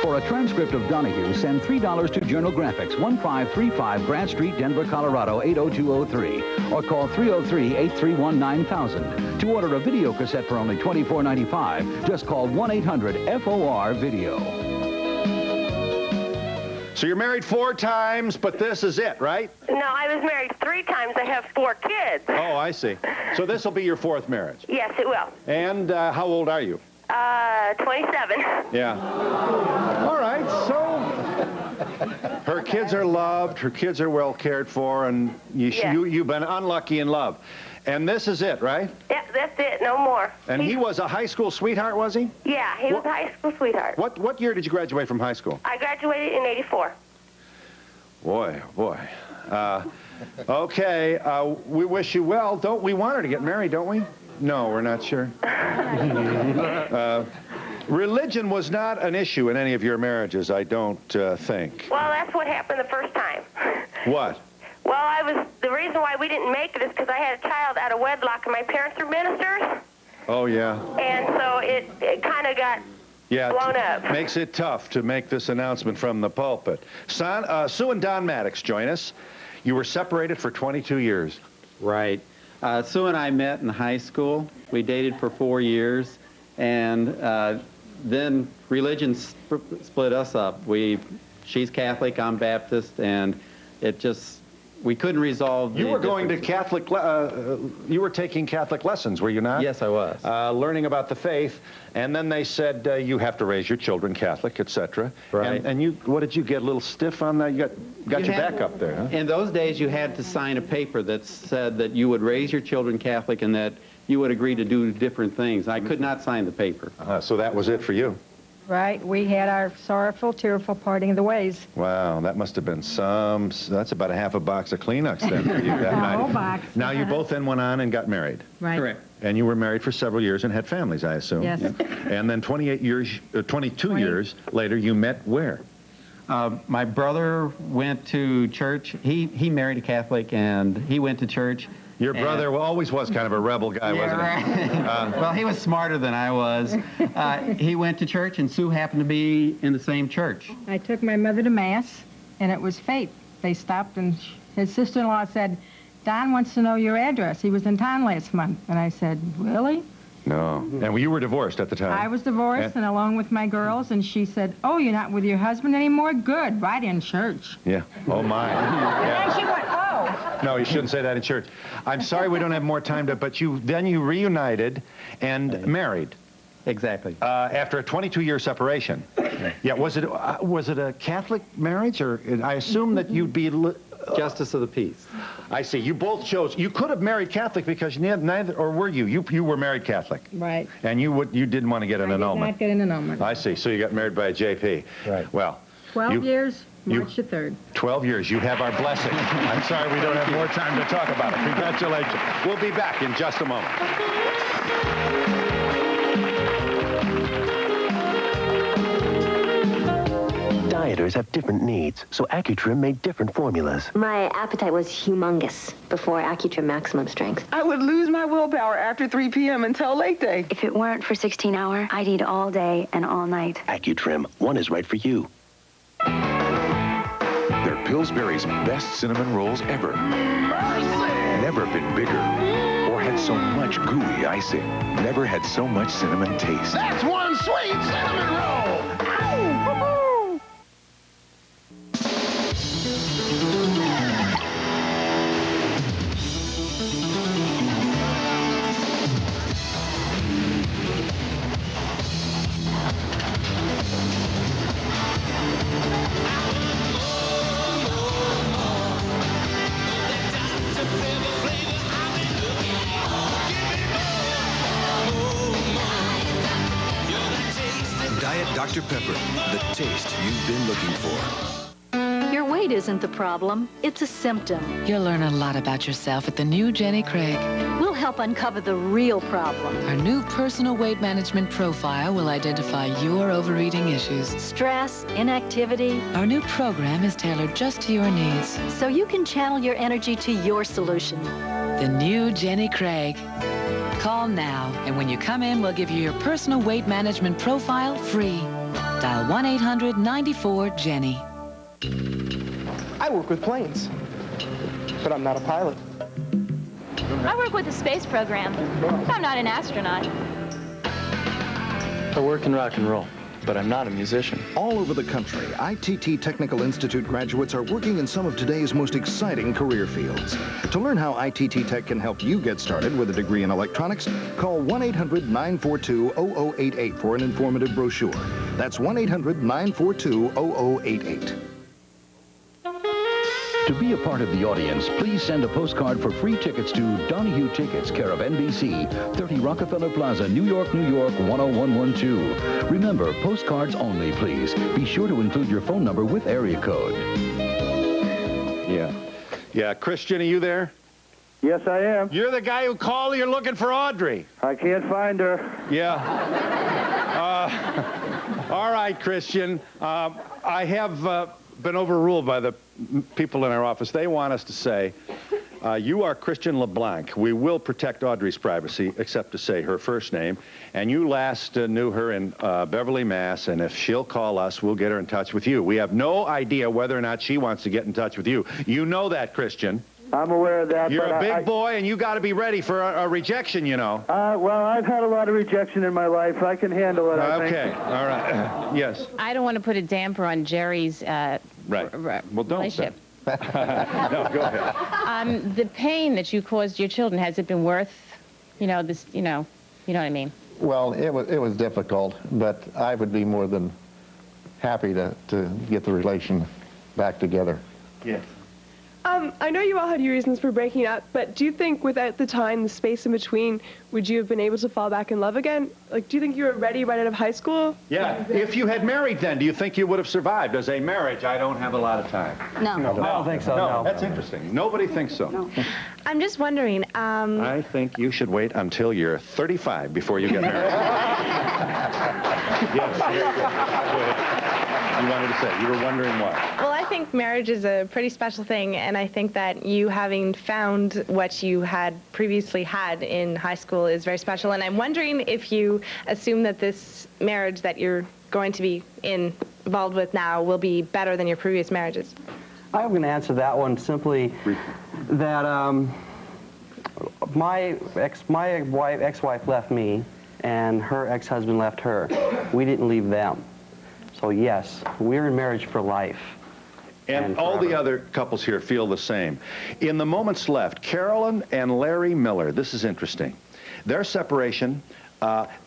For a transcript of Donahue, send $3 to Journal Graphics, 1535 Grant Street, Denver, Colorado, 80203, or call 303-831-9000. To order a video cassette for only $24.95, just call 1-800-FOR-VIDEO. So you're married 4 times, but this is it, right? No, I was married 3 times. I have 4 kids. Oh, I see. So this will be your 4th marriage. Yes, it will. And how old are you? 27. Yeah. All right, so her kids are loved, her kids are well cared for, and you've been unlucky in love. And this is it, right? Yeah, that's it. No more. And he was a high school sweetheart, was he? Yeah, he was a high school sweetheart. What year did you graduate from high school? I graduated in '84. Boy, boy. Okay, we wish you well. Don't we want her to get married, don't we? No, we're not sure. Religion was not an issue in any of your marriages, I don't think. Well, that's what happened the first time. What? Well, the reason why we didn't make it is because I had a child out of wedlock, and my parents are ministers. Oh, yeah. And so it kind of got blown up. Makes it tough to make this announcement from the pulpit. Sue and Don Maddox join us. You were separated for 22 years. Right. Sue and I met in high school. We dated for 4 years, and then religion split us up. She's Catholic, I'm Baptist, and it just, we couldn't resolve. You were going to Catholic, you were taking Catholic lessons, were you not? Yes, I was. Learning about the faith, and then they said you have to raise your children Catholic, etc. Right. And you, what did you get, a little stiff on that? You got your back up there, huh? In those days, you had to sign a paper that said that you would raise your children Catholic and that you would agree to do different things. I could not sign the paper. So that was it for you? Right. We had our sorrowful, tearful parting of the ways. Wow, that must have been that's about a half a box of Kleenex then for you that night. Whole box. Now you both then went on and got married. Right. Correct. And you were married for several years and had families, I assume. Yes. And then 22 years later, you met where? My brother went to church. He married a Catholic, and he went to church, Your brother always was kind of a rebel guy, wasn't he? Well, he was smarter than I was. He went to church, and Sue happened to be in the same church. I took my mother to Mass, and it was fate. They stopped, and his sister-in-law said, Don wants to know your address. He was in town last month. And I said, really? No. And you were divorced at the time? I was divorced, and along with my girls, and she said, oh, you're not with your husband anymore? Good, right in church. Yeah. Oh, my. And then she went, oh. No, you shouldn't say that in church. I'm sorry we don't have more time to, but then you reunited and married. Exactly. After a 22-year separation. Yeah, was it a Catholic marriage, or I assume that you'd be... Justice of the peace. I see. You both chose. You could have married Catholic because neither, or were you? You were married Catholic. Right. And you didn't want to get an annulment. I did not get an annulment. I see. So you got married by a JP. Right. Well. 12 years, March the 3rd. 12 years. You have our blessing. I'm sorry we don't have more time to talk about it. Congratulations. We'll be back in just a moment. Dieters have different needs, so Accutrim made different formulas. My appetite was humongous before Accutrim Maximum Strength. I would lose my willpower after 3 p.m. until late day. If it weren't for 16-hour, I'd eat all day and all night. Accutrim, one is right for you. They're Pillsbury's best cinnamon rolls ever. Mercy! Never been bigger or had so much gooey icing. Never had so much cinnamon taste. That's one sweet cinnamon roll! Ow! Dr. Pepper, the taste you've been looking for. Your weight isn't the problem, it's a symptom. You'll learn a lot about yourself at the new Jenny Craig. We'll help uncover the real problem. Our new personal weight management profile will identify your overeating issues. Stress, inactivity. Our new program is tailored just to your needs. So you can channel your energy to your solution. The new Jenny Craig. Call now, and when you come in, we'll give you your personal weight management profile free. Dial 1-800-94-JENNY. I work with planes, but I'm not a pilot. I work with the space program. I'm not an astronaut. I work in rock and roll, but I'm not a musician. All over the country, ITT Technical Institute graduates are working in some of today's most exciting career fields. To learn how ITT Tech can help you get started with a degree in electronics, call 1-800-942-0088 for an informative brochure. That's 1-800-942-0088. To be a part of the audience, please send a postcard for free tickets to Donahue Tickets, care of NBC, 30 Rockefeller Plaza, New York, 10112. Remember, postcards only, please. Be sure to include your phone number with area code. Yeah, Christian, are you there? Yes, I am. You're the guy who called. You're looking for Audrey. I can't find her. Yeah. All right, Christian. I have been overruled by the people in our office. They want us to say, you are Christian LeBlanc. We will protect Audrey's privacy, except to say her first name. And you last knew her in Beverly, Mass. And if she'll call us, we'll get her in touch with you. We have no idea whether or not she wants to get in touch with you. You know that, Christian. I'm aware of that. You're a big boy, and you got to be ready for a rejection, you know. Well, I've had a lot of rejection in my life. I can handle it, I think. Okay, all right. Yes. I don't want to put a damper on Jerry's Well, don't. relationship. No, go ahead. The pain that you caused your children, has it been worth, this, you know what I mean? Well, it was difficult, but I would be more than happy to get the relation back together. Yes. I know you all had your reasons for breaking up, but do you think without the time, the space in between, would you have been able to fall back in love again? Like, do you think you were ready right out of high school? Yeah. If you had married then, do you think you would have survived? As a marriage, I don't have a lot of time. No. I don't think so. No, that's interesting. Nobody thinks so. No. I'm just wondering, I think you should wait until you're 35 before you get married. Yes. Go ahead. You wanted to say, you were wondering what? Well, I think think marriage is a pretty special thing, and I think that you having found what you had previously had in high school is very special. And I'm wondering if you assume that this marriage that you're going to be involved with now will be better than your previous marriages. I'm going to answer that one simply that my ex-wife left me, and her ex-husband left her. We didn't leave them. So yes, we're in marriage for life. And all the other couples here feel the same. In the moments left, Carolyn and Larry Miller, this is interesting. Their separation,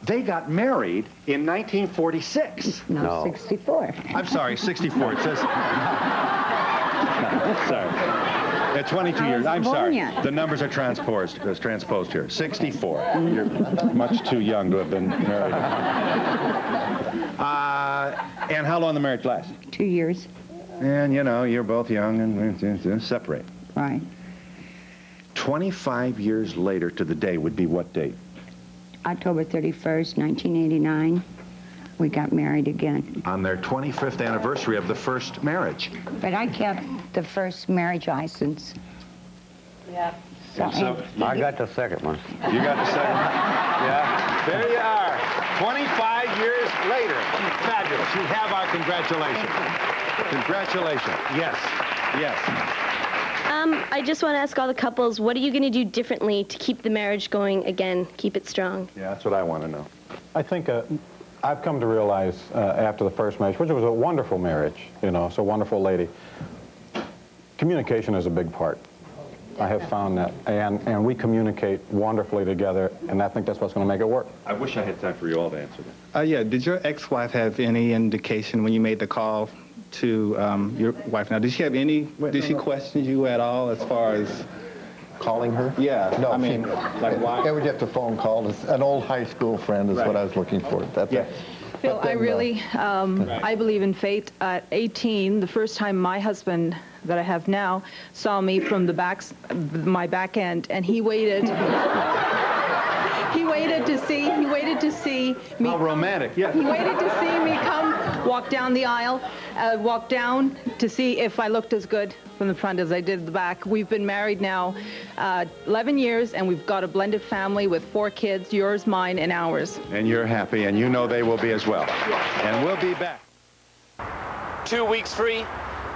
they got married in 1946. No, 64. I'm sorry, 64. It says... sorry. 22 years. I'm sorry. Yet. The numbers are transposed here. 64. You're much too young to have been married. And how long the marriage last? 2 years. And, you know, you're both young and separate. Right. 25 years later to the day would be what date? October 31st, 1989. We got married again. On their 25th anniversary of the first marriage. But I kept the first marriage license. Yeah. So I got the second one. You got the second one? Yeah. There you are. 25 years later. Fabulous. You have our congratulations. Congratulations. Yes. Yes. I just want to ask all the couples, what are you going to do differently to keep the marriage going again, keep it strong? Yeah, that's what I want to know. I think I've come to realize after the first marriage, which was a wonderful marriage, you know, it's a wonderful lady, communication is a big part. I have found that, and we communicate wonderfully together, and I think that's what's going to make it work. I wish I had time for you all to answer that. Yeah, did your ex-wife have any indication when you made the call to your wife now? Did she have any, did she question you at all as far as calling her? Yeah, no, I mean, like why? Yeah, we get the phone call. It's an old high school friend is what I was looking for. That's it. Phil, I really, I believe in fate. At 18, the first time my husband that I have now saw me from the my back end, and he waited. He waited to see me. How romantic, yeah. He waited to see me come, walk down the aisle, walk down to see if I looked as good from the front as I did the back. We've been married now 11 years, and we've got a blended family with 4 kids, yours, mine, and ours. And you're happy, and you know they will be as well. And we'll be back. 2 weeks free?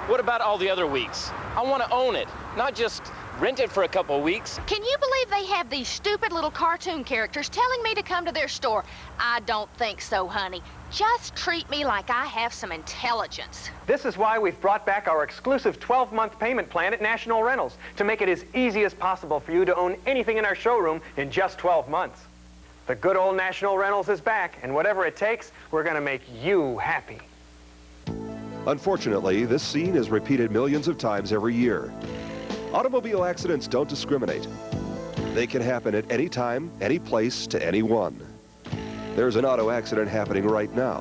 What about all the other weeks? I want to own it, not just rent it for a couple of weeks. Can you believe they have these stupid little cartoon characters telling me to come to their store? I don't think so, honey. Just treat me like I have some intelligence. This is why we've brought back our exclusive 12-month payment plan at National Rentals, to make it as easy as possible for you to own anything in our showroom in just 12 months. The good old National Rentals is back, and whatever it takes, we're going to make you happy. Unfortunately, this scene is repeated millions of times every year. Automobile accidents don't discriminate. They can happen at any time, any place, to anyone. There's an auto accident happening right now.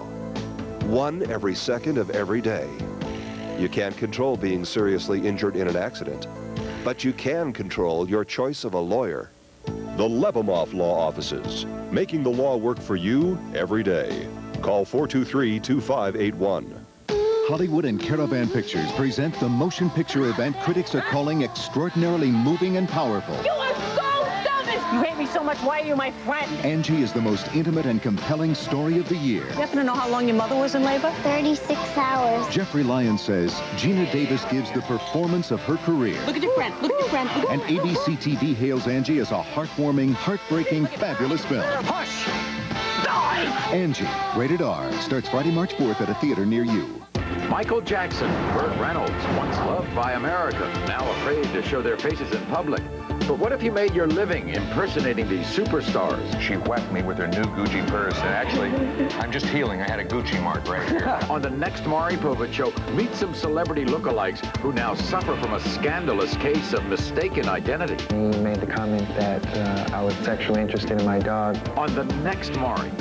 1 every second of every day. You can't control being seriously injured in an accident, but you can control your choice of a lawyer. The Lebemoff Law Offices, making the law work for you every day. Call 423-2581. Hollywood and Caravan Pictures present the motion picture event critics are calling extraordinarily moving and powerful. You are so selfish! You hate me so much, why are you my friend? Angie is the most intimate and compelling story of the year. You happen to know how long your mother was in labor? 36 hours. Jeffrey Lyons says Gina Davis gives the performance of her career. Look at your friend, look at your friend. Look at And ABC TV hails Angie as a heartwarming, heartbreaking, fabulous film. Hush! Die! Angie, rated R, starts Friday, March 4th at a theater near you. Michael Jackson, Burt Reynolds, once loved by America, now afraid to show their faces in public. But what if you made your living impersonating these superstars? She whacked me with her new Gucci purse, and actually, I'm just healing. I had a Gucci mark right here. On the next Maury Povich Show, meet some celebrity lookalikes who now suffer from a scandalous case of mistaken identity. He made the comment that I was sexually interested in my dog. On the next Maury.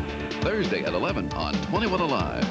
Thursday at 11 on 21 Alive.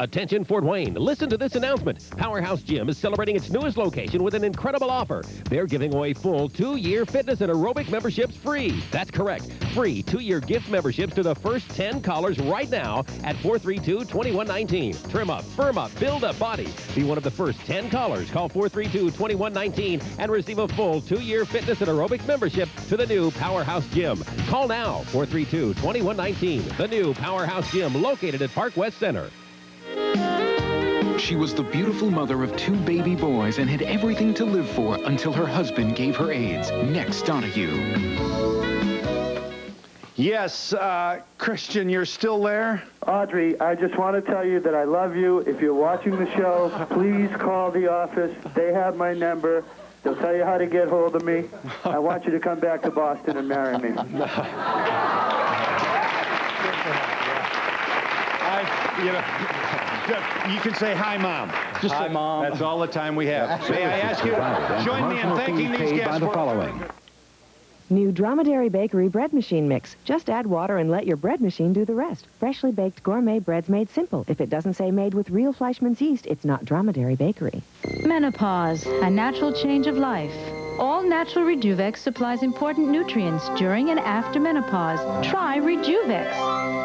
Attention Fort Wayne, listen to this announcement. Powerhouse Gym is celebrating its newest location with an incredible offer. They're giving away full 2-year fitness and aerobic memberships free. That's correct. Free 2-year gift memberships to the first 10 callers right now at 432-2119. Trim up, firm up, build a body. Be one of the first 10 callers. Call 432-2119 and receive a full 2-year fitness and aerobics membership to the new Powerhouse Gym. Call now, 432-2119. The new Powerhouse Gym located at Park West Center. She was the beautiful mother of 2 baby boys and had everything to live for until her husband gave her AIDS. Next, Donahue. Yes, Christian, you're still there? Audrey, I just want to tell you that I love you. If you're watching the show, please call the office. They have my number. They'll tell you how to get hold of me. I want you to come back to Boston and marry me. You can say hi, Mom. Just hi, Mom. That's all the time we have. May I ask you to join me in thanking these guests for following. New Dromedary Bakery bread machine mix. Just add water and let your bread machine do the rest. Freshly baked gourmet breads made simple. If it doesn't say made with real Fleischmann's yeast, it's not Dromedary Bakery. Menopause, a natural change of life. All natural Rejuvex supplies important nutrients during and after menopause. Try Rejuvex.